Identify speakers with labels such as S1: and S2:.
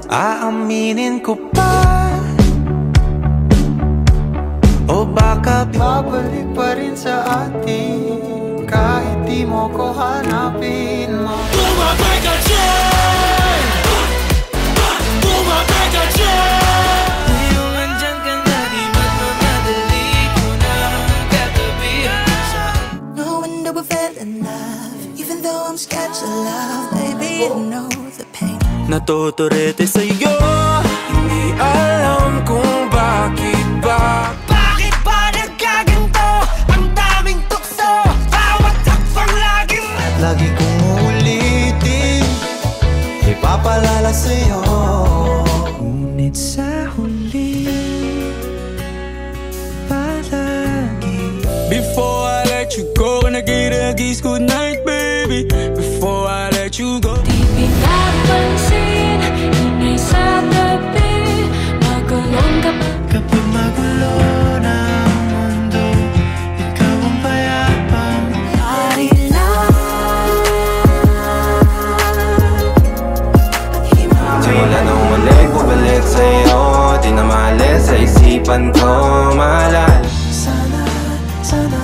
S1: Aaminin ko pa o baka babalik pa rin sa atin kahit di mo ko hanapin mo. Bumabay ka dyan! Bumabay ka dyan! Ngayong andyan ka na, di magmamadali ko na katabihan siya.
S2: Knowing that we fell in love, even though I'm scared to love, baby, I know the pain.
S1: Natuturete sa'yo, hindi alam kung bakit ba. Bakit ba nagkaganto? Ang daming tukso, bawat takpang lagi kong uulitin, ipapalala sa'yo. Ngunit sa huli, palagi. Before I let you go, can I get a kiss goodnight, baby? Before I let you go.
S3: Di pinapansin, ingay sa tabi, magulong ka pa.
S1: Kapag magulo na ang mundo, ikaw ang payapang
S2: Pari lang.
S4: Simula nung muli bumalik sa'yo, di na maalis sa isipan ko, mahalal.
S2: Sana